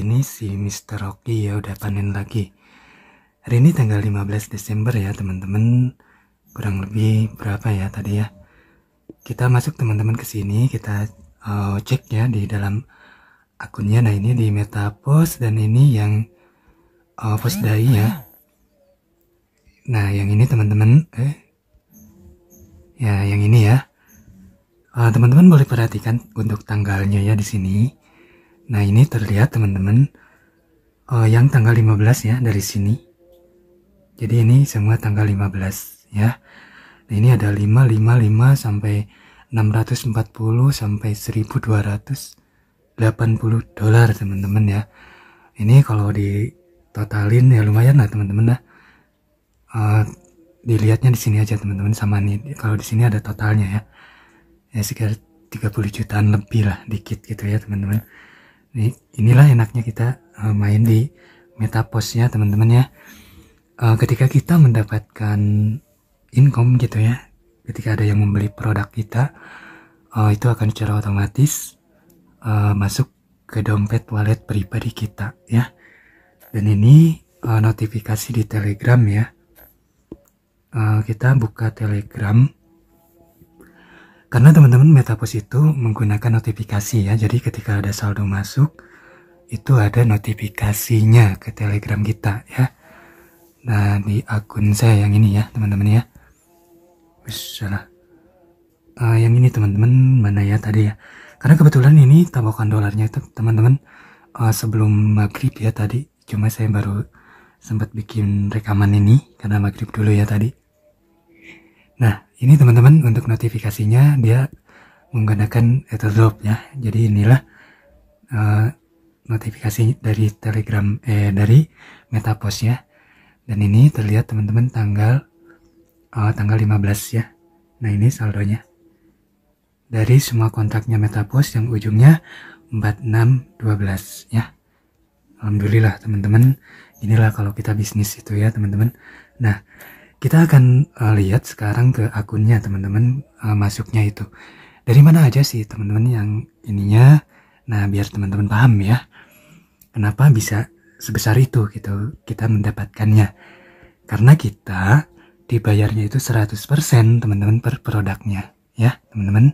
ini si Mr. Rocky ya udah panen lagi. Hari ini tanggal 15 Desember ya teman-teman. Kurang lebih berapa ya tadi ya. Kita masuk teman-teman ke sini, kita cek ya di dalam akunnya. Nah ini di Metapost dan ini yang Postdai ya. Nah yang ini teman-teman, ya yang ini ya. Teman-teman boleh perhatikan untuk tanggalnya ya di sini. Nah ini terlihat teman-teman yang tanggal 15 ya dari sini. Jadi ini semua tanggal 15 ya. Nah ini ada 555 sampai 640 sampai 1280 dolar teman-teman ya. Ini kalau di totalin ya lumayan lah teman-teman lah. Dilihatnya di sini aja teman-teman sama nih. Kalau di sini ada totalnya ya. Ya sekitar 30 jutaan lebih lah, dikit gitu ya teman-teman. Inilah enaknya kita main di Metapost ya teman-teman ya. Ketika kita mendapatkan income gitu ya, ketika ada yang membeli produk kita, itu akan secara otomatis masuk ke dompet wallet pribadi kita ya. Dan ini notifikasi di Telegram ya. Kita buka Telegram karena teman-teman Metapost itu menggunakan notifikasi ya. Jadi ketika ada saldo masuk itu ada notifikasinya ke Telegram kita ya. Nah di akun saya yang ini ya teman-teman ya. Salah. Yang ini teman-teman mana ya tadi ya. Karena kebetulan ini tabokan dolarnya itu teman-teman sebelum maghrib ya tadi. Cuma saya baru sempat bikin rekaman ini karena maghrib dulu ya tadi. Nah ini teman-teman untuk notifikasinya dia menggunakan AirDrop ya. Jadi inilah notifikasi dari Telegram dari Metapost ya. Dan ini terlihat teman-teman tanggal 15 ya. Nah ini saldonya dari semua kontaknya Metapost yang ujungnya 4612 ya. Alhamdulillah teman-teman. Inilah kalau kita bisnis itu ya teman-teman. Nah kita akan lihat sekarang ke akunnya teman-teman, masuknya itu dari mana aja sih teman-teman yang ininya. Nah biar teman-teman paham ya kenapa bisa sebesar itu gitu kita mendapatkannya. Karena kita dibayarnya itu 100% teman-teman per produknya ya teman-teman.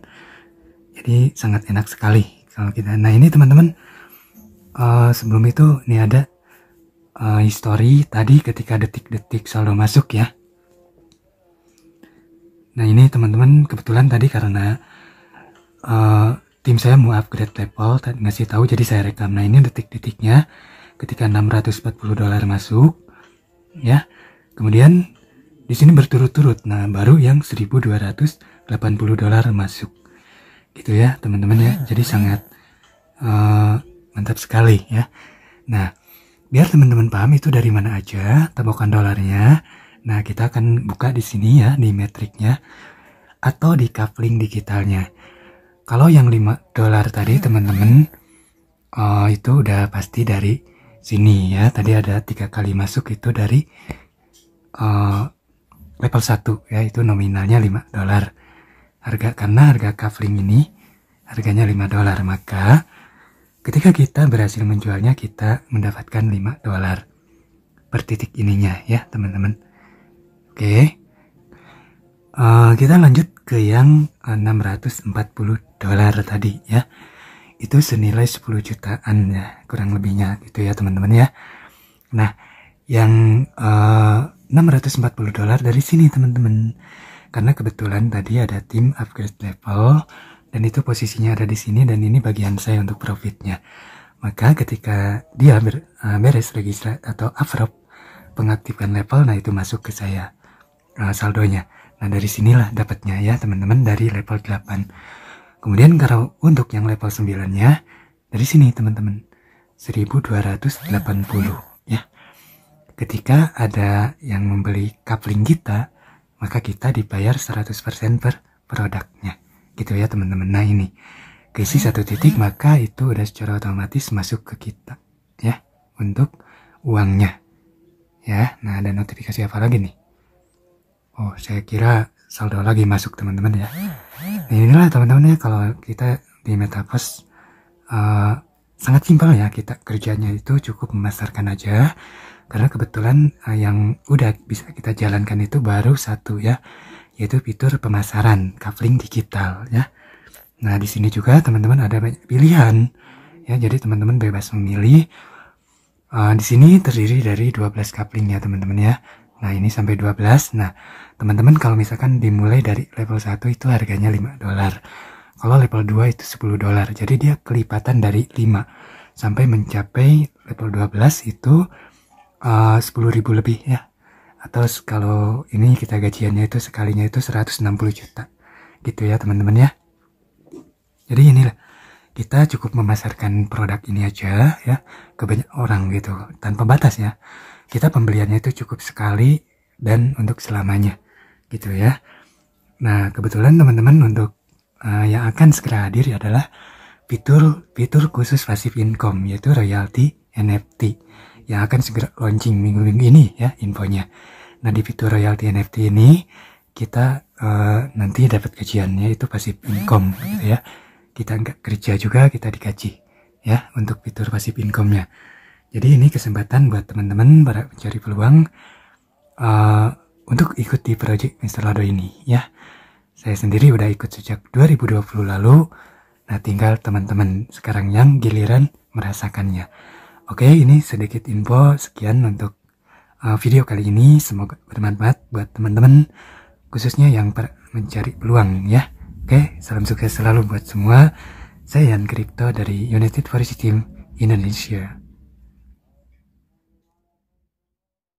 Jadi sangat enak sekali kalau kita. Nah ini teman-teman, sebelum itu ini ada history tadi ketika detik-detik saldo masuk ya. Nah ini teman-teman kebetulan tadi karena tim saya mau upgrade level, ngasih tahu jadi saya rekam. Nah ini detik-detiknya ketika 640 dolar masuk ya. Kemudian di sini berturut-turut. Nah baru yang 1280 dolar masuk gitu ya teman-teman ya. Jadi sangat mantap sekali ya. Nah biar teman-teman paham itu dari mana aja tabokan dolarnya. Nah kita akan buka di sini ya di metriknya atau di coupling digitalnya. Kalau yang 5 dolar tadi teman-teman itu udah pasti dari sini ya. Tadi ada 3 kali masuk itu dari level 1 ya, itu nominalnya 5 dolar. Karena harga coupling ini harganya 5 dolar, maka ketika kita berhasil menjualnya kita mendapatkan 5 dolar per titik ininya ya teman-teman. Oke, kita lanjut ke yang 640 dolar tadi ya. Itu senilai 10 jutaan ya kurang lebihnya gitu ya teman-teman ya. Nah yang 640 dolar dari sini teman-teman. Karena kebetulan tadi ada tim upgrade level dan itu posisinya ada di sini dan ini bagian saya untuk profitnya. Maka ketika dia beres registrasi atau approve pengaktifan level, nah itu masuk ke saya saldonya. Nah dari sinilah dapatnya ya teman-teman dari level 8. Kemudian kalau untuk yang level 9 nya dari sini teman-teman 1280 ya. Ketika ada yang membeli coupling kita, maka kita dibayar 100% per produknya gitu ya teman-teman. Nah ini keisi 1 titik maka itu udah secara otomatis masuk ke kita ya untuk uangnya ya. Nah ada notifikasi apa lagi nih? Oh saya kira saldo lagi masuk teman-teman ya. Nah, inilah teman-teman ya kalau kita di Metapost sangat simpel ya, kita kerjanya itu cukup memasarkan aja. Karena kebetulan yang udah bisa kita jalankan itu baru satu ya, yaitu fitur pemasaran kafling digital ya. Nah, di sini juga teman-teman ada banyak pilihan ya, jadi teman-teman bebas memilih. Di sini terdiri dari 12 kafling ya teman-teman ya. Nah, ini sampai 12. Nah, teman-teman kalau misalkan dimulai dari level 1 itu harganya $5. Kalau level 2 itu $10. Jadi dia kelipatan dari 5 sampai mencapai level 12 itu 10.000 lebih ya. Atau kalau ini kita gajiannya itu sekalinya itu 160 juta. Gitu ya teman-teman ya. Jadi inilah, kita cukup memasarkan produk ini aja ya ke banyak orang gitu tanpa batas ya. Kita pembeliannya itu cukup sekali dan untuk selamanya gitu ya. Nah, kebetulan teman-teman untuk yang akan segera hadir adalah fitur khusus passive income, yaitu royalty NFT yang akan segera launching minggu-minggu ini ya infonya. Nah, di fitur royalty NFT ini kita nanti dapat gajiannya itu passive income gitu ya. Kita nggak kerja juga kita digaji ya untuk fitur passive income-nya. Jadi ini kesempatan buat teman-teman para pencari peluang untuk ikut di project Mr. Lado ini ya. Saya sendiri udah ikut sejak 2020 lalu. Nah, tinggal teman-teman sekarang yang giliran merasakannya. Oke, ini sedikit info sekian untuk video kali ini. Semoga bermanfaat buat teman-teman, khususnya yang mencari peluang ya. Oke, salam sukses selalu buat semua. Saya Yan Kripto dari United Forest Team Indonesia.